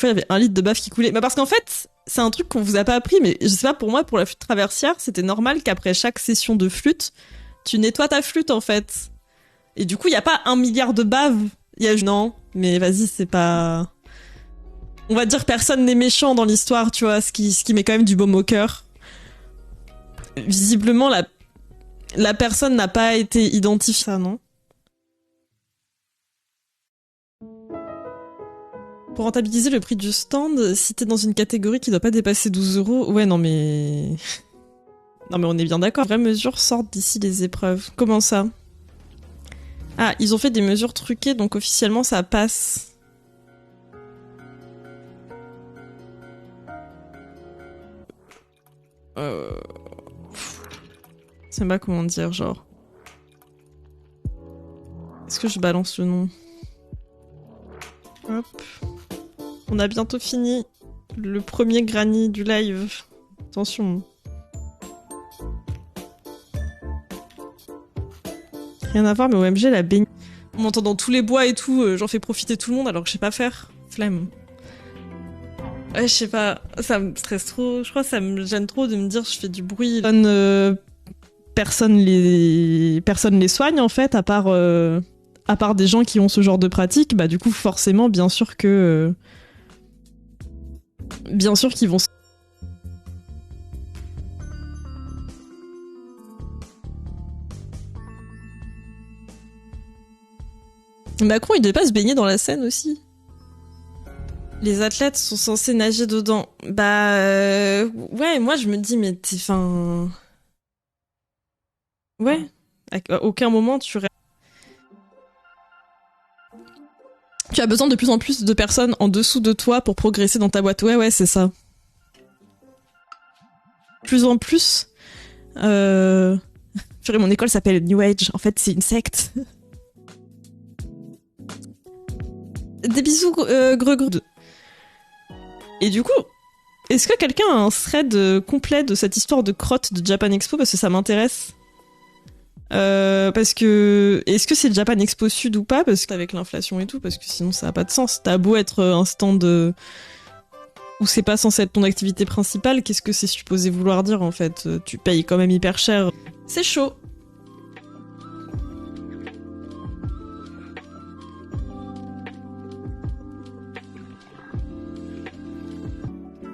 fois, il y avait 1 litre de bave qui coulait. Bah parce qu'en fait, c'est un truc qu'on vous a pas appris, mais je sais pas, pour moi, pour la flûte traversière, c'était normal qu'après chaque session de flûte, tu nettoies ta flûte, en fait. Et du coup, il y a pas 1 milliard de bave. Il y a... Non, mais vas-y, c'est pas... On va dire personne n'est méchant dans l'histoire, tu vois, ce qui met quand même du baume au cœur. Visiblement, la personne n'a pas été identifiée, ça, non? Pour rentabiliser le prix du stand, si t'es dans une catégorie qui doit pas dépasser 12 €, ouais, non mais... Non mais on est bien d'accord. Les vraies mesures sortent d'ici les épreuves. Comment ça? Ah, ils ont fait des mesures truquées, donc officiellement ça passe. Je sais pas comment dire, genre... Est-ce que je balance le nom? Hop. On a bientôt fini le premier granny du live. Attention. Rien à voir, mais OMG, la baigne. On m'entend dans tous les bois et tout, j'en fais profiter tout le monde alors que je sais pas faire. Flemme. Ouais, je sais pas, ça me stresse trop. Je crois que ça me gêne trop de me dire je fais du bruit. Personne les soigne en fait, à part des gens qui ont ce genre de pratique. Bah du coup, forcément, bien sûr que... Bien sûr qu'ils vont... Macron, il devait pas se baigner dans la Seine aussi. Les athlètes sont censés nager dedans. Bah... ouais, moi je me dis, mais t'es... Enfin... Ouais. À aucun moment tu... Tu as besoin de plus en plus de personnes en dessous de toi pour progresser dans ta boîte. Ouais, ouais, c'est ça. Plus en plus... Purée, mon école s'appelle New Age. En fait, c'est une secte. Des bisous, Greg. Et du coup, est-ce que quelqu'un a un thread complet de cette histoire de crotte de Japan Expo? Parce que ça m'intéresse. Parce que... Est-ce que c'est Japan Expo Sud ou pas? Parce qu'avec l'inflation et tout, parce que sinon ça a pas de sens. T'as beau être un stand où c'est pas censé être ton activité principale, qu'est-ce que c'est supposé vouloir dire en fait? Tu payes quand même hyper cher. C'est chaud.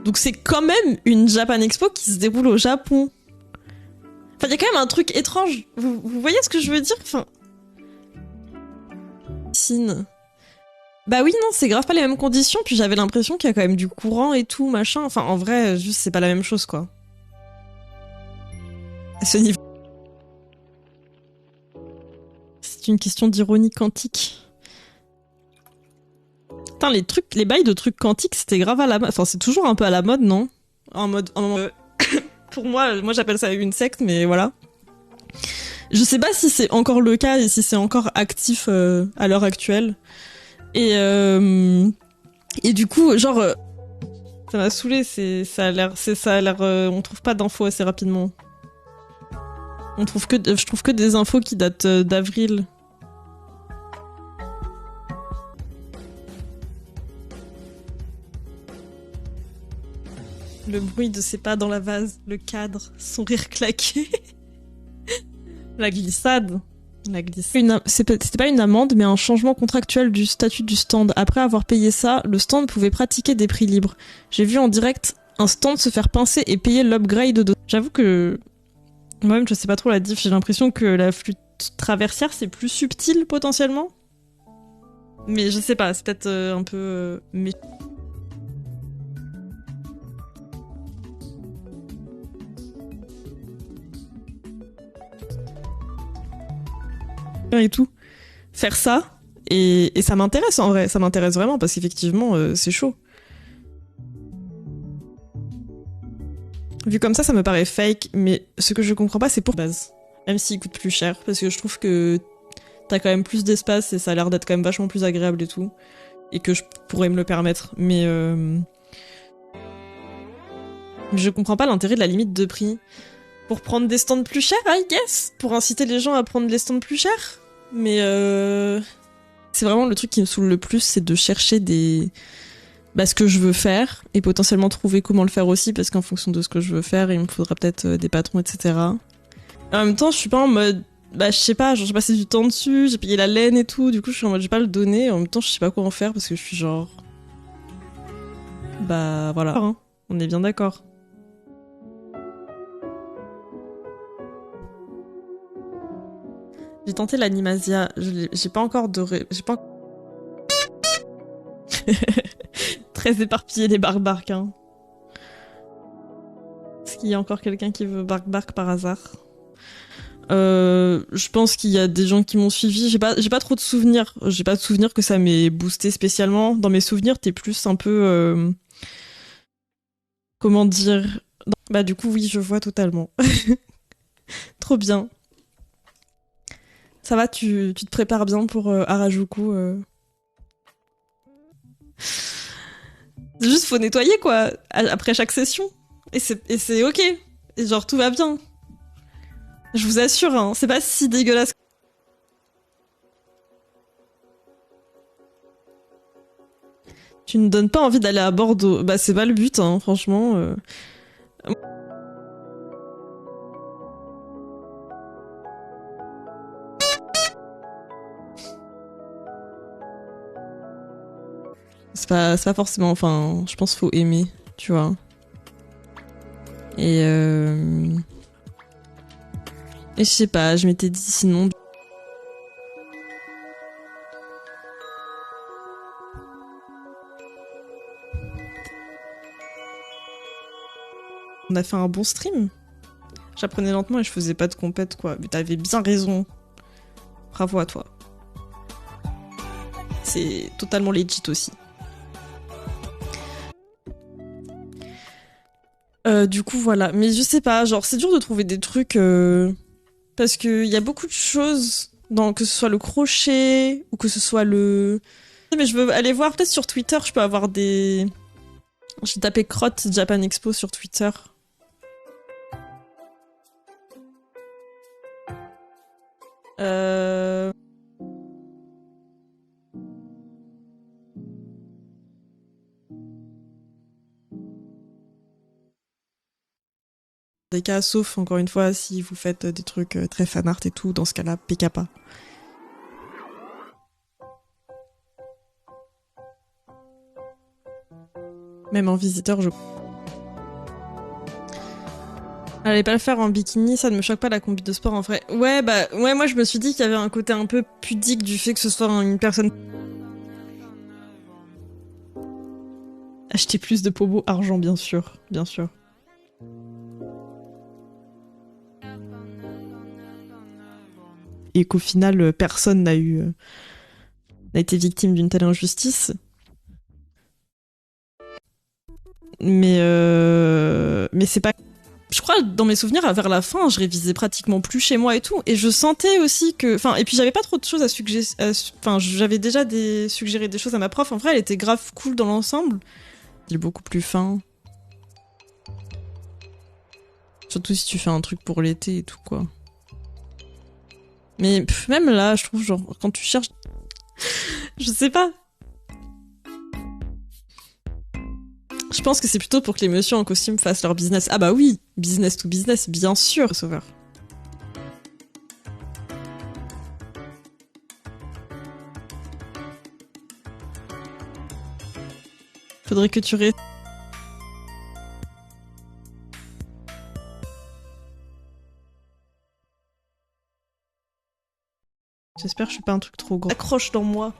Donc c'est quand même une Japan Expo qui se déroule au Japon. Enfin, il y a quand même un truc étrange. Vous voyez ce que je veux dire? Enfin... Bah oui, non, c'est grave pas les mêmes conditions, puis j'avais l'impression qu'il y a quand même du courant et tout, machin. Enfin, en vrai, juste, c'est pas la même chose, quoi. À ce niveau... C'est une question d'ironie quantique. Putain, les bails de trucs quantiques, c'était grave à la mode. Enfin, c'est toujours un peu à la mode, non? En mode... Pour moi j'appelle ça une secte, mais voilà. Je sais pas si c'est encore le cas et si c'est encore actif à l'heure actuelle. Et du coup, genre... ça m'a saoulé, ça a l'air... on trouve pas d'infos assez rapidement. Je trouve que des infos qui datent d'avril. Le bruit de ses pas dans la vase, le cadre, son rire claqué. La glissade. C'était pas une amende, mais un changement contractuel du statut du stand. Après avoir payé ça, le stand pouvait pratiquer des prix libres. J'ai vu en direct un stand se faire pincer et payer l'upgrade de... J'avoue que... Moi-même, je sais pas trop la diff. J'ai l'impression que la flûte traversière, c'est plus subtil, potentiellement. Mais je sais pas, c'est peut-être un peu... et tout, faire ça, et ça m'intéresse en vrai, ça m'intéresse vraiment, parce qu'effectivement, c'est chaud. Vu comme ça me paraît fake, mais ce que je comprends pas, c'est pour base. Même s'il coûte plus cher, parce que je trouve que t'as quand même plus d'espace, et ça a l'air d'être quand même vachement plus agréable et tout, et que je pourrais me le permettre, mais je comprends pas l'intérêt de la limite de prix. Pour prendre des stands plus chers, I guess. Pour inciter les gens à prendre les stands plus chers. Mais c'est vraiment le truc qui me saoule le plus, c'est de chercher des ce que je veux faire et potentiellement trouver comment le faire aussi parce qu'en fonction de ce que je veux faire, il me faudra peut-être des patrons, etc. En même temps, je suis pas en mode, je sais pas, genre j'ai passé du temps dessus, j'ai payé la laine et tout, du coup je suis en mode, je vais pas le donner. En même temps, je sais pas quoi en faire parce que je suis genre, voilà, hein, on est bien d'accord. J'ai tenté l'animasia, j'ai pas encore j'ai pas. Très éparpillé les barbarques, hein. Est-ce qu'il y a encore quelqu'un qui veut bark par hasard? Je pense qu'il y a des gens qui m'ont suivi. J'ai pas trop de souvenirs. J'ai pas de souvenirs que ça m'ait boosté spécialement. Dans mes souvenirs, t'es plus un peu, comment dire? Bah du coup, oui, je vois totalement. Trop bien. Ça va, tu te prépares bien pour Harajuku. C'est juste faut nettoyer quoi après chaque session. Et c'est ok. Et genre tout va bien. Je vous assure, hein, c'est pas si dégueulasse. Tu ne donnes pas envie d'aller à Bordeaux. Bah c'est pas le but, hein, franchement. C'est pas forcément. Enfin, je pense qu'il faut aimer, tu vois. Et je sais pas, je m'étais dit sinon. On a fait un bon stream. J'apprenais lentement et je faisais pas de compète, quoi. Mais t'avais bien raison. Bravo à toi. C'est totalement legit aussi. Du coup, voilà. Mais je sais pas, genre, c'est dur de trouver des trucs... parce qu'il y a beaucoup de choses, que ce soit le crochet, ou que ce soit le... Mais je veux aller voir, peut-être sur Twitter, je peux avoir des... J'ai tapé crotte Japan Expo sur Twitter. Des cas, sauf encore une fois si vous faites des trucs très fanart et tout, dans ce cas-là, PKPA. Même en visiteur, je... Allez pas le faire en bikini, ça ne me choque pas la combi de sport en vrai. Ouais, moi je me suis dit qu'il y avait un côté un peu pudique du fait que ce soit une personne... Acheter plus de pommeaux argent, bien sûr, bien sûr. Et qu'au final, personne n'a été victime d'une telle injustice. Mais c'est pas... Je crois, dans mes souvenirs, vers la fin, je révisais pratiquement plus chez moi et tout. Et je sentais aussi que... Enfin, et puis j'avais pas trop de choses à suggérer... Enfin, j'avais déjà suggéré des choses à ma prof. En vrai, elle était grave cool dans l'ensemble. Il est beaucoup plus fin. Surtout si tu fais un truc pour l'été et tout, quoi. Mais même là, je trouve, genre, quand tu cherches... Je sais pas. Je pense que c'est plutôt pour que les messieurs en costume fassent leur business. Ah bah oui, business to business, bien sûr, Sauveur. Faudrait que tu restes. J'espère que je suis pas un truc trop gros. Accroche dans moi.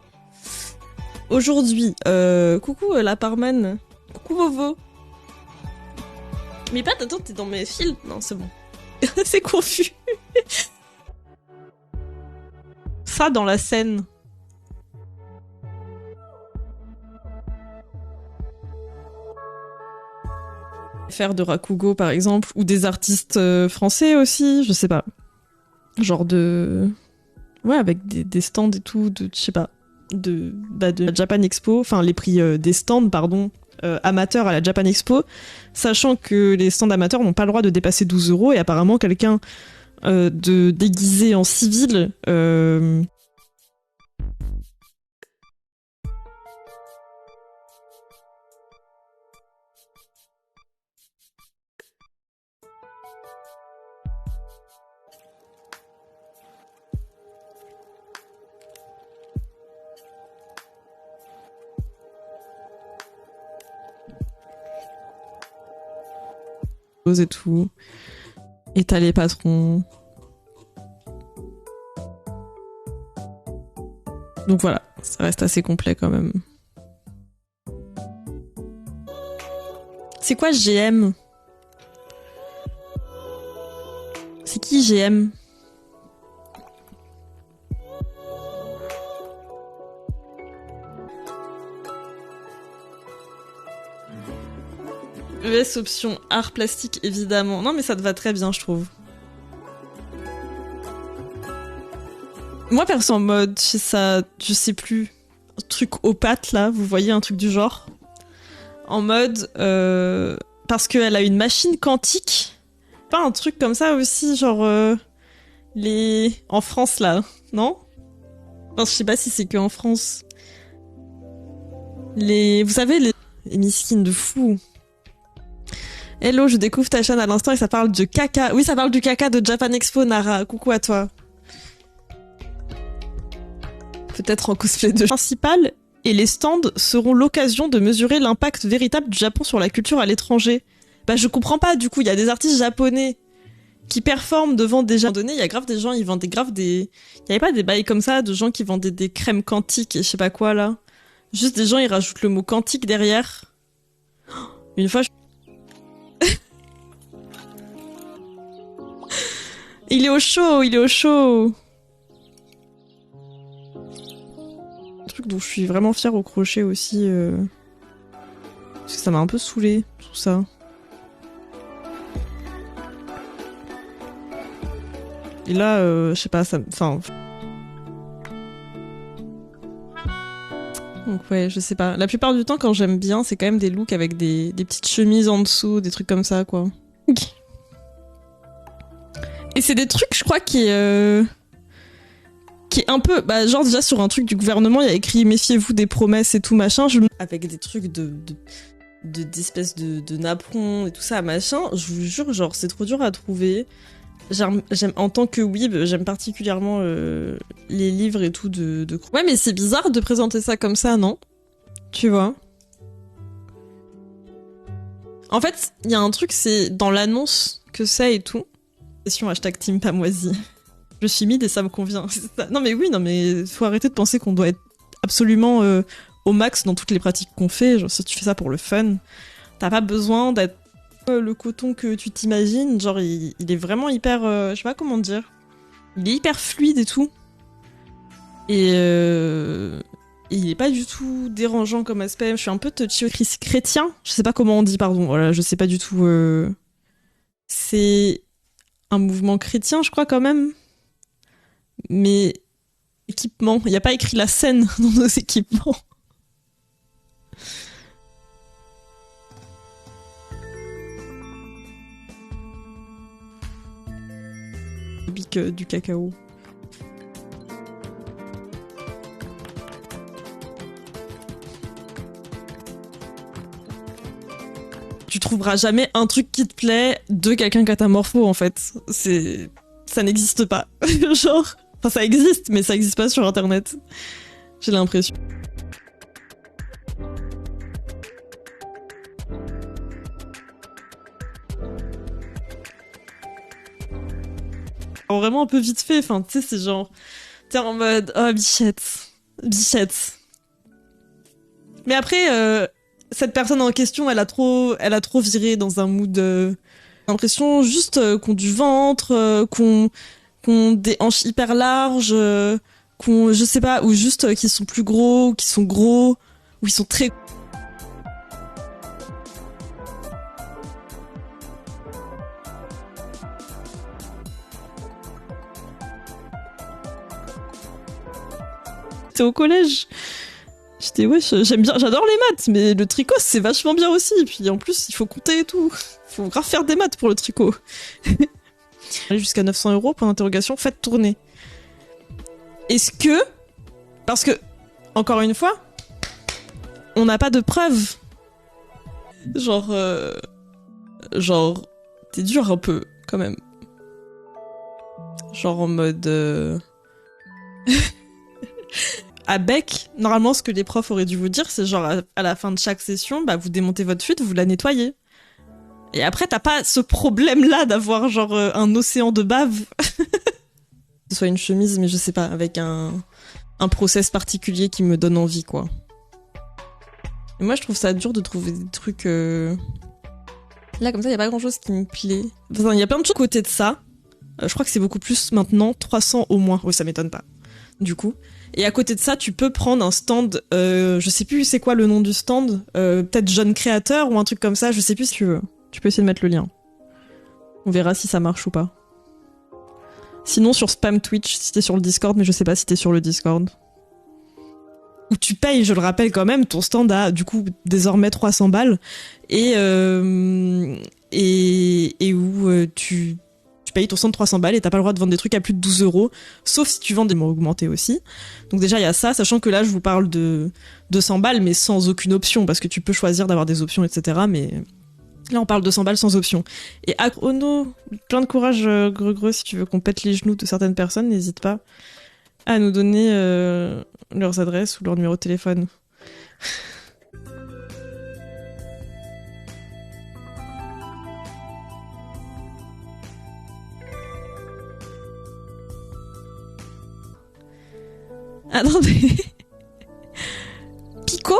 Aujourd'hui, coucou la parman. Coucou Vovo. Mais pas, attends, t'es dans mes fils. Non, c'est bon. C'est confus. Ça dans la scène. Faire de Rakugo par exemple, ou des artistes français aussi, je sais pas. Genre de... Ouais, avec des stands et tout, je sais pas. De Japan Expo, enfin les prix des stands, pardon, amateurs à la Japan Expo, sachant que les stands amateurs n'ont pas le droit de dépasser 12 € et apparemment quelqu'un de déguisé en civil et tout. Et t'as les patrons. Donc voilà, ça reste assez complet quand même. C'est quoi GM? C'est qui GM? ES option art plastique évidemment. Non mais ça te va très bien je trouve. Moi perso en mode ça, je sais plus, un truc aux pattes là, vous voyez un truc du genre. En mode parce qu'elle a une machine quantique. Pas un truc comme ça aussi genre les en France là, non? Enfin, je sais pas si c'est que en France. Vous savez les miskines de fou. Hello, je découvre ta chaîne à l'instant et ça parle de caca. Oui, ça parle du caca de Japan Expo, Nara. Coucou à toi. Peut-être en cosplay de principal et les stands seront l'occasion de mesurer l'impact véritable du Japon sur la culture à l'étranger. Bah, je comprends pas, du coup, il y a des artistes japonais qui performent devant des gens donnés. Il y a grave des gens, ils vendaient grave des... Il y avait pas des bails comme ça de gens qui vendaient des crèmes quantiques et je sais pas quoi, là. Juste des gens, ils rajoutent le mot quantique derrière. Une fois, il est au chaud, il est au chaud. Un truc dont je suis vraiment fière au crochet aussi. Parce que ça m'a un peu saoulé, tout ça. Et là, je sais pas, ça... Enfin... Donc ouais, je sais pas. La plupart du temps, quand j'aime bien, c'est quand même des looks avec des petites chemises en dessous, des trucs comme ça, quoi. Et c'est des trucs, je crois, qui est un peu... Bah, genre, déjà, sur un truc du gouvernement, il y a écrit « Méfiez-vous des promesses et tout, machin ». Avec des trucs d'espèces de napperons et tout ça, machin. Je vous jure, genre, c'est trop dur à trouver. J'aime, en tant que weeb, j'aime particulièrement les livres et tout de... Ouais, mais c'est bizarre de présenter ça comme ça, non? Tu vois? En fait, il y a un truc, c'est dans l'annonce que c'est et tout. Hashtag Team Pamoisie. Je suis mid et ça me convient. Non mais oui, non mais faut arrêter de penser qu'on doit être absolument au max dans toutes les pratiques qu'on fait. Genre si tu fais ça pour le fun, t'as pas besoin d'être le coton que tu t'imagines. Genre il est vraiment hyper... je sais pas comment dire. Il est hyper fluide et tout. Et il est pas du tout dérangeant comme aspect. Je suis un peu touchy chrétien. Je sais pas comment on dit, pardon. Voilà, je sais pas du tout. C'est un mouvement chrétien, je crois, quand même. Mais équipement, il n'y a pas écrit la scène dans nos équipements. Bic du cacao. Tu trouveras jamais un truc qui te plaît de quelqu'un catamorpho en fait. Ça n'existe pas. Genre, enfin ça existe, mais ça existe pas sur internet. J'ai l'impression. Alors, vraiment un peu vite fait, enfin tu sais c'est genre t'es en mode oh bichette. Mais après cette personne en question, elle a trop viré dans un mood. L'impression juste qu'on du ventre, qu'on des hanches hyper larges, qu'on je sais pas, ou juste qu'ils sont plus gros, ou qu'ils sont gros, ou ils sont très. T'es au collège. J'étais ouais, j'aime bien, j'adore les maths, mais le tricot c'est vachement bien aussi. Et puis en plus, il faut compter et tout. Faut grave faire des maths pour le tricot. Aller jusqu'à 900 € pour l'interrogation, faites tourner. Est-ce que, parce que encore une fois, on n'a pas de preuves. Genre, t'es dur un peu quand même. Genre en mode. À Bec, normalement, ce que les profs auraient dû vous dire, c'est genre à la fin de chaque session, bah vous démontez votre fuite, vous la nettoyez. Et après, t'as pas ce problème-là d'avoir genre un océan de bave. Que ce soit une chemise, mais je sais pas, avec un process particulier qui me donne envie, quoi. Et moi, je trouve ça dur de trouver des trucs... Là, comme ça, y a pas grand-chose qui me plaît. Enfin, y a plein de choses à côté de ça. Je crois que c'est beaucoup plus maintenant, 300 au moins. Oui, ça m'étonne pas. Du coup. Et à côté de ça, tu peux prendre un stand, je sais plus c'est quoi le nom du stand, peut-être jeune créateur ou un truc comme ça, je sais plus si tu veux. Tu peux essayer de mettre le lien. On verra si ça marche ou pas. Sinon sur Spam Twitch, si t'es sur le Discord, mais je sais pas si t'es sur le Discord. Où tu payes, je le rappelle quand même, ton stand a du coup désormais 300 balles. Et où tu payes ton stand 300 balles et t'as pas le droit de vendre des trucs à plus de 12 euros, sauf si tu vends des mots augmentés aussi. Donc déjà il y a ça, sachant que là je vous parle de 200 balles mais sans aucune option, parce que tu peux choisir d'avoir des options, etc. Mais là on parle de 100 balles sans option. Et oh no, plein de courage Greux, si tu veux qu'on pète les genoux de certaines personnes, n'hésite pas à nous donner leurs adresses ou leur numéro de téléphone. Attendez. Pico?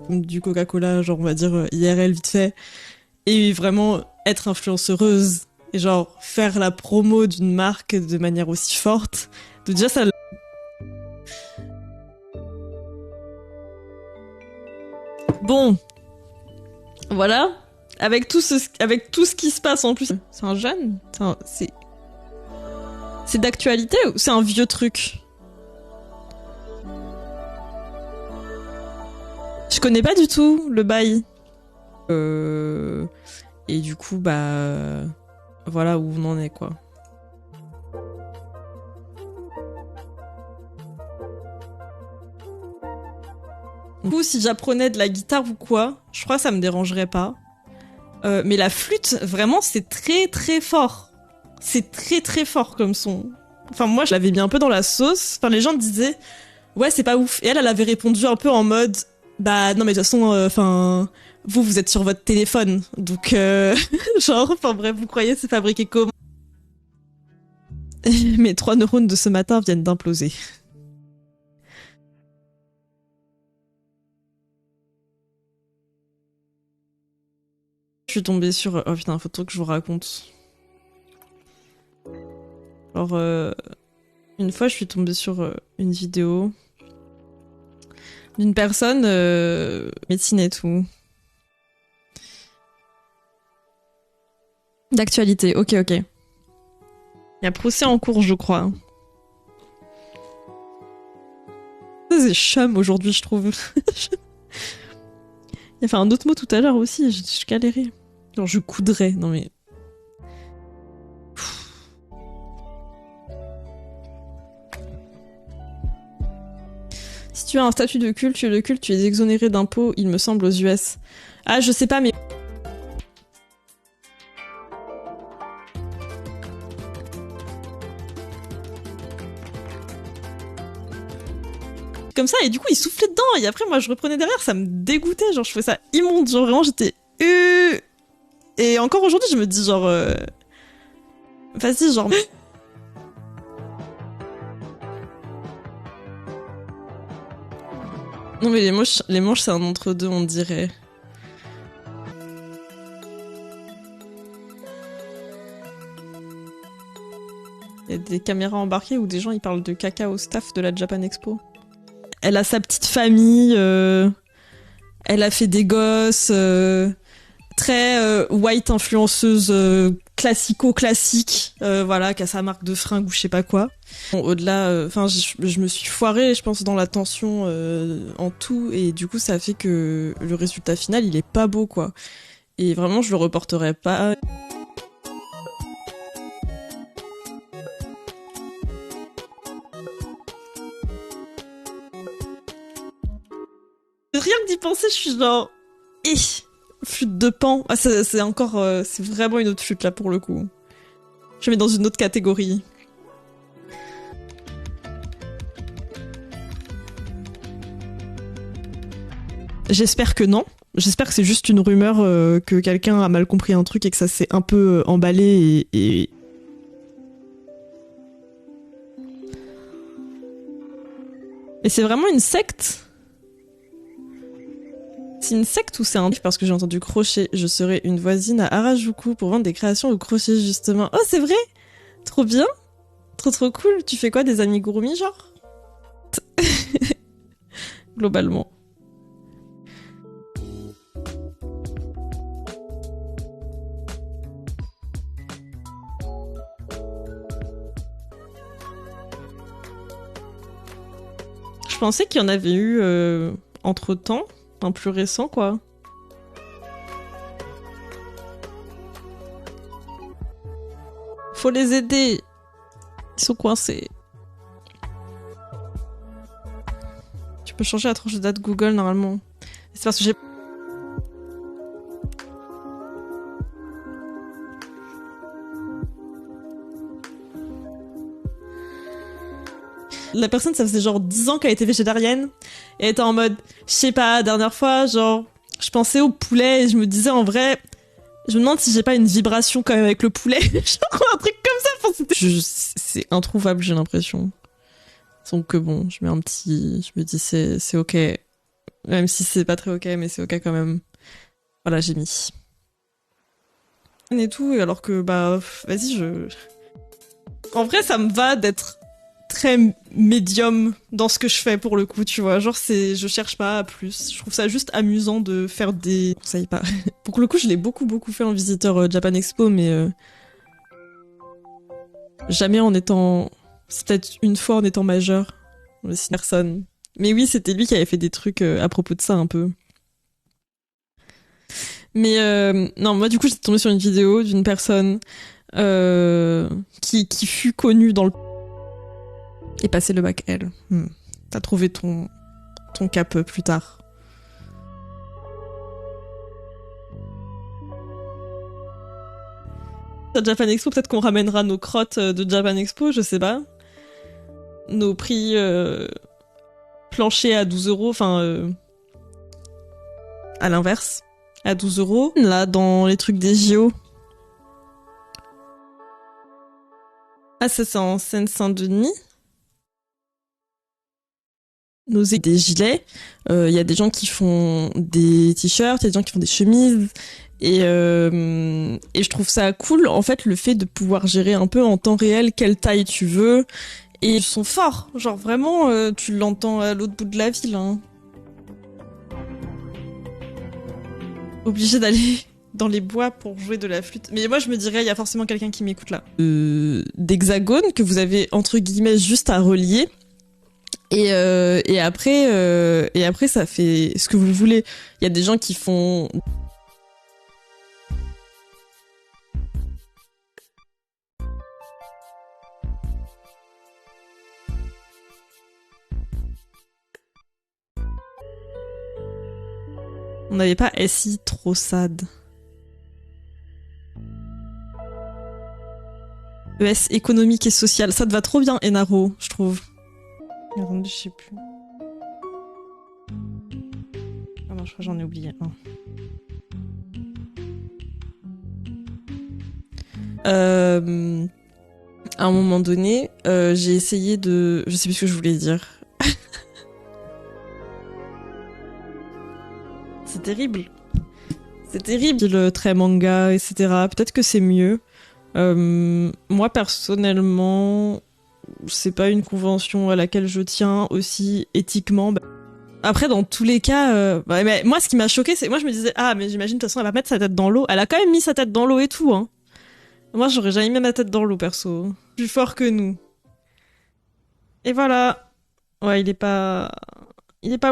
Du Coca-Cola, genre on va dire IRL vite fait. Et vraiment être influenceuse et genre faire la promo d'une marque de manière aussi forte. Donc déjà ça... Bon. Voilà. Avec tout ce qui se passe en plus. C'est un jeune? C'est d'actualité ou c'est un vieux truc? Je connais pas du tout le bail. Et du coup, bah... voilà où on en est, quoi. Du coup, si j'apprenais de la guitare ou quoi, je crois que ça me dérangerait pas. Mais la flûte, vraiment, c'est très très fort. C'est très très fort comme son. Enfin, moi, je l'avais mis un peu dans la sauce. Enfin, les gens disaient, ouais, c'est pas ouf. Et elle avait répondu un peu en mode, bah non, mais de toute façon, enfin, vous êtes sur votre téléphone. Donc, genre, enfin bref, vous croyez c'est fabriqué comment? Mes 3 neurones de ce matin viennent d'imploser. Je suis tombée sur... Oh putain, faut trop que je vous raconte. Alors, une fois, je suis tombée sur une vidéo d'une personne, médecine et tout. D'actualité, ok. Il y a procès en cours, je crois. C'est chum aujourd'hui, je trouve. Il y a fait un autre mot tout à l'heure aussi, je galérais. Genre, je coudrais, non mais... Si tu as un statut de culte, tu es exonéré d'impôts, il me semble, aux US. Ah, je sais pas, mais... Comme ça, et du coup, il soufflait dedans, et après, moi, je reprenais derrière, ça me dégoûtait, genre, je trouvais ça immonde, genre, vraiment, j'étais... Et encore aujourd'hui, je me dis, genre... Vas-y, genre... Non mais les manches c'est un entre-deux, on dirait. Il y a des caméras embarquées où des gens ils parlent de caca au staff de la Japan Expo. Elle a sa petite famille, elle a fait des gosses, très white influenceuse classico-classique, voilà, qui a sa marque de fringues ou je sais pas quoi. Bon, au-delà, enfin, je me suis foirée, je pense, dans l'attention en tout, et du coup, ça fait que le résultat final, il est pas beau, quoi. Et vraiment, je le reporterai pas. Rien que d'y penser, je suis genre... Flûte de Pan. Ah, c'est encore... c'est vraiment une autre flûte, là, pour le coup. Je mets dans une autre catégorie. J'espère que non. J'espère que c'est juste une rumeur, que quelqu'un a mal compris un truc et que ça s'est un peu emballé et... Et c'est vraiment une secte? C'est une secte ou c'est un... Parce que j'ai entendu crochet. Je serai une voisine à Harajuku pour vendre des créations au crochet, justement. Oh, c'est vrai? Trop bien. Trop cool. Tu fais quoi, des amigurumi, genre? Globalement. Je pensais qu'il y en avait eu entre-temps, un plus récent, quoi. Faut les aider. Ils sont coincés. Tu peux changer la tranche de date Google, normalement. C'est parce que j'ai... La personne, ça faisait genre 10 ans qu'elle était végétarienne. Et elle était en mode, je sais pas, dernière fois, genre, je pensais au poulet et je me disais en vrai, je me demande si j'ai pas une vibration quand même avec le poulet. Genre un truc comme ça. Enfin, c'est introuvable, j'ai l'impression. Donc que bon, je mets un petit... Je me dis c'est ok. Même si c'est pas très ok, mais c'est ok quand même. Voilà, j'ai mis. Et tout, alors que bah, vas-y, En vrai, ça me va d'être très médium dans ce que je fais pour le coup, tu vois. Genre, je cherche pas à plus. Je trouve ça juste amusant de faire des... Ça y est pas. Pour le coup, je l'ai beaucoup fait en visiteur Japan Expo, mais jamais en étant... C'est peut-être une fois en étant majeur. Personne. Mais oui, c'était lui qui avait fait des trucs à propos de ça un peu. Mais non, moi du coup, j'étais tombée sur une vidéo d'une personne qui fut connue dans le... Et passé le bac L. T'as trouvé ton cap plus tard. À Japan Expo, peut-être qu'on ramènera nos crottes de Japan Expo, je sais pas. Nos prix planchers à 12 €, enfin à l'inverse, à 12 €. Là, dans les trucs des JO. Ah, ça c'est en Seine-Saint-Denis. Des gilets. Il y a des gens qui font des t-shirts, il y a des gens qui font des chemises. Et je trouve ça cool, en fait, le fait de pouvoir gérer un peu en temps réel quelle taille tu veux. Et ils sont forts. Genre vraiment, tu l'entends à l'autre bout de la ville. Hein. Obligé d'aller dans les bois pour jouer de la flûte. Mais moi, je me dirais, il y a forcément quelqu'un qui m'écoute là. D'hexagones que vous avez, entre guillemets, juste à relier. Et après, ça fait ce que vous voulez. Il y a des gens qui font... On n'avait pas SI trop sad. ES économique et social. Ça te va trop bien, Enaro, je trouve. Attendez, je sais plus. Ah non, je crois que j'en ai oublié un. À un moment donné, j'ai essayé de... Je sais plus ce que je voulais dire. C'est terrible. C'est terrible, le trait manga, etc. Peut-être que c'est mieux. Moi, personnellement, c'est pas une convention à laquelle je tiens aussi éthiquement. Après, dans tous les cas, mais moi, ce qui m'a choqué, c'est moi, je me disais, ah, mais j'imagine, de toute façon, elle va mettre sa tête dans l'eau. Elle a quand même mis sa tête dans l'eau et tout, hein. Moi, j'aurais jamais mis ma tête dans l'eau, perso. Plus fort que nous. Et voilà. Ouais, il est pas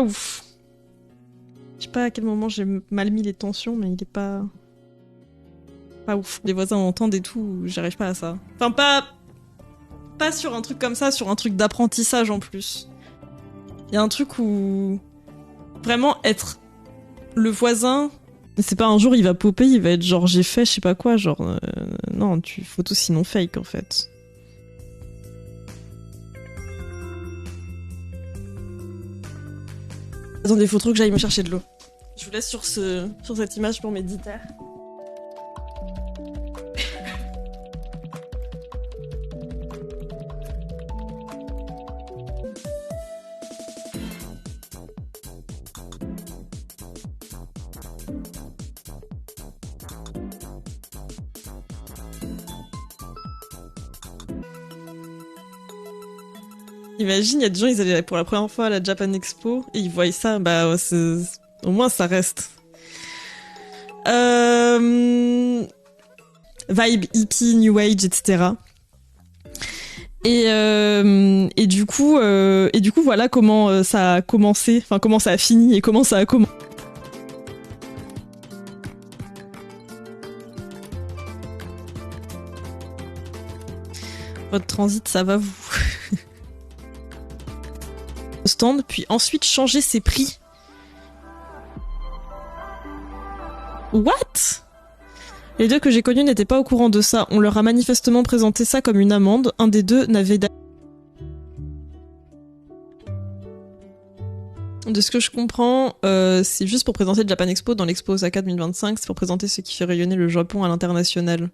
ouf. Je sais pas à quel moment j'ai mal mis les tensions, mais il est pas ouf. Les voisins entendent et tout, j'arrive pas à ça. Enfin, pas sur un truc comme ça, sur un truc d'apprentissage en plus. Il y a un truc où vraiment être le voisin, c'est pas un jour il va popper, il va être genre j'ai fait je sais pas quoi, genre non, tu photo sinon fake en fait. Attendez, faut trop que j'aille me chercher de l'eau. Je vous laisse sur cette image pour méditer. Imagine, il y a des gens, ils allaient pour la première fois à la Japan Expo et ils voient ça, bah au moins ça reste. Vibe hippie, new age, etc. Et du coup, voilà comment ça a commencé, enfin comment ça a fini et comment ça a commencé. Votre transit, ça va vous stand, puis ensuite changer ses prix. What? Les deux que j'ai connus n'étaient pas au courant de ça. On leur a manifestement présenté ça comme une amende. Un des deux n'avait de ce que je comprends, c'est juste pour présenter le Japan Expo dans l'Expo Osaka 2025. C'est pour présenter ce qui fait rayonner le Japon à l'international.